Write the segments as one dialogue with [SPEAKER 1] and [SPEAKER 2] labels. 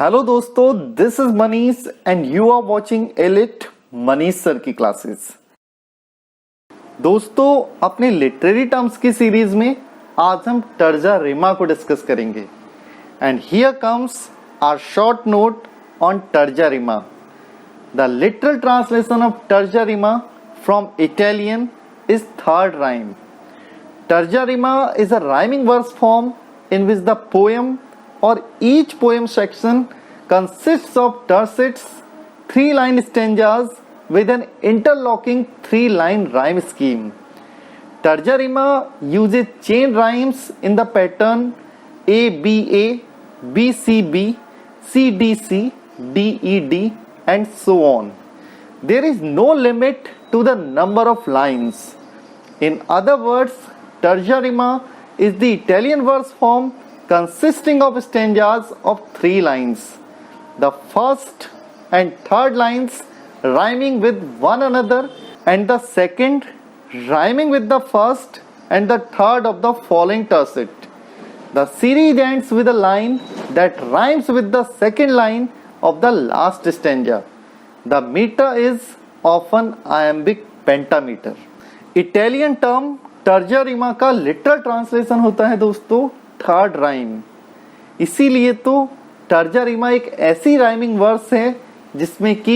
[SPEAKER 1] Hello दोस्तों, this is Manish and you are watching elite Manish sir की classes. दोस्तों, अपने लिटरेरी टर्म्स की सीरीज में आज हम टर्जा रिमा को डिस्कस करेंगे and here comes our short note on terza rima. The literal translation of terza rima from Italian is third rhyme. Terza rima is a rhyming verse form in which the poem or each poem section consists of tercets, 3-line stanzas with an interlocking 3-line rhyme scheme. Tarja rima uses chain rhymes in the pattern ABA, BCB, CDC, DED and so on. There is no limit to the number of lines. In other words, Tarja rima is the Italian verse form consisting of stanzas of 3 lines. The first and third lines rhyming with one another and the second rhyming with the first and the third of the following tercet. The series ends with a line that rhymes with the second line of the last stanza. The meter is often iambic pentameter. Italian term terza rima का literal translation होता है दोस्तों third rhyme. इसीलिए तो terza Rima एक ऐसी rhyming verse है जिसमें कि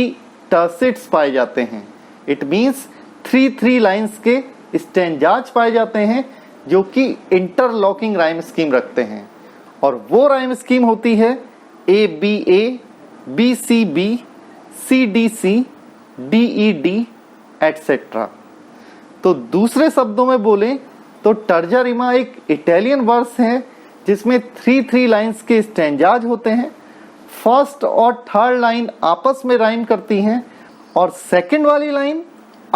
[SPEAKER 1] टर्सेट्स पाए जाते हैं। इट मींस 3 लाइंस के स्टेंजाज पाए जाते हैं जो कि इंटरलॉकिंग राइम स्कीम रखते हैं, और वो राइम स्कीम होती है ABA, BCB, CDC, DED etcetera. तो दूसरे शब्दों में बोलें तो टर्जा रिमा एक इटालियन वर्स है जिसमें 3 लाइंस के स्टेंजाज होते हैं। फर्स्ट और थर्ड लाइन आपस में राइम करती हैं और सेकंड वाली लाइन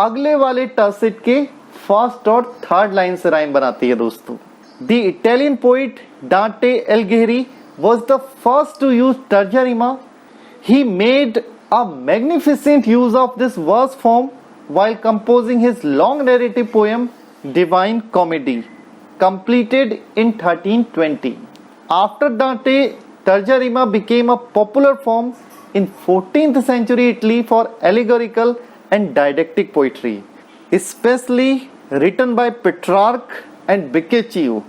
[SPEAKER 1] अगले वाले टर्सेट के फर्स्ट और थर्ड लाइन से राइम बनाती है दोस्तों। द इटालियन पोइट डांटे एलिघेरी was the first to use terza rima. He made a magnificent use of this verse form while composing his long narrative poem Divine Comedy, completed in 1320. After Dante, Tarja rima became a popular form in 14th century Italy for allegorical and didactic poetry, especially written by Petrarch and Boccaccio.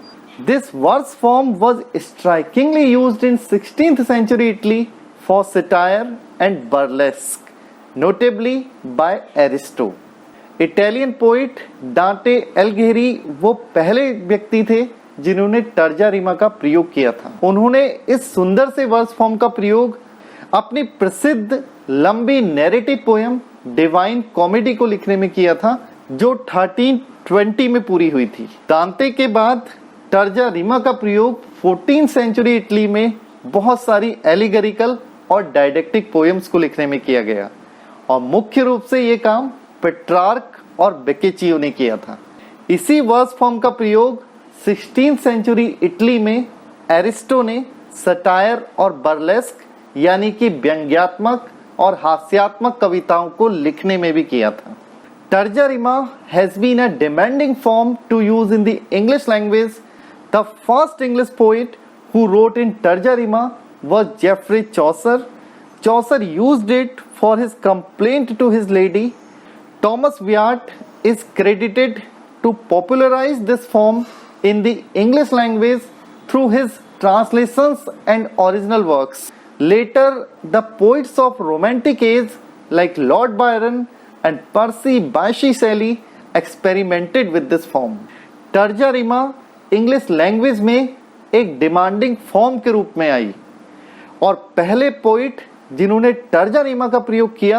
[SPEAKER 1] This verse form was strikingly used in 16th century Italy for satire and burlesque, notably by Aristo. Italian poet Dante एलिघेरी वो पहले व्यक्ति थे जिन्होंने terza rima का प्रयोग किया था। उन्होंने इस सुंदर से वर्स फॉर्म का प्रयोग अपनी प्रसिद्ध लंबी नैरेटिव पोएम डिवाइन कॉमेडी को लिखने में किया था, जो 1320 में पूरी हुई थी। दांते के बाद टर्जा रिमा का प्रयोग 14th सेंचुरी इटली में बहुत सारी एलिगरिकल और डायडेक्टिक पोएम्स को लिखने में किया गया, और मुख्य रूप से ये काम पेट्रार्क और बोccaccio ने किया था। इसी वर्स फॉर्म का प्रयोग 16th सेंचुरी इटली में एरिस्टो ने सटायर और बर्लेस्क यानी कि व्यंग्यात्मक और हास्यात्मक कविताओं को लिखने में भी किया था। Terza rima has been a demanding form to use in the English language. The first English poet who wrote in terza rima was Geoffrey Chaucer. Chaucer used it for his complaint to his lady. Thomas Wyatt is credited to popularize this form in the English language through his translations and original works. Later, the poets of Romantic age like Lord Byron and Percy Bysshe Shelley experimented with this form. Terza Rima English language में एक demanding form के रूप में आई, और पहले poet जिन्होंने terza rima का प्रयोग किया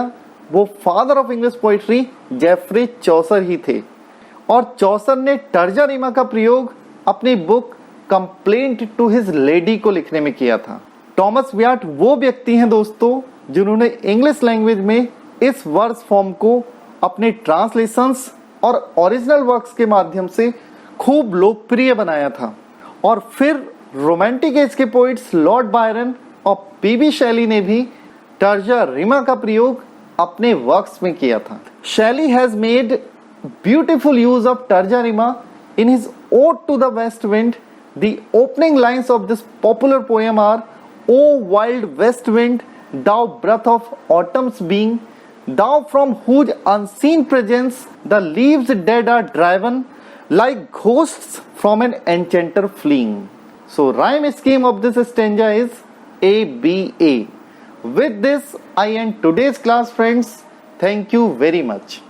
[SPEAKER 1] वो father of English poetry Geoffrey Chaucer ही थे, और चौसर ने टर्जा रिमा का प्रयोग अपनी book Complaint to His Lady को लिखने में किया था। थॉमस व्याट वो व्यक्ति हैं दोस्तों जिन्होंने इंग्लिश लैंग्वेज में इस वर्स फॉर्म को अपने ट्रांसलेशंस और ओरिजिनल वर्क्स के माध्यम से खूब लोकप्रिय बनाया था, और फिर रोमांटिक एज के पोइट्स लॉर्ड बायरन और पीबी शैली ने भी टर्जा रिमा का प्रयोग अपने वर्क्स में किया था। Shelley has made beautiful use of terza rima in his ode to the west wind. The opening lines of this popular poem are O wild west wind, thou breath of autumn's being, thou from whose unseen presence the leaves dead are driven, like ghosts from an enchanter fleeing. So rhyme scheme of this stanza is ABA. With this, I end today's class, friends. Thank you very much.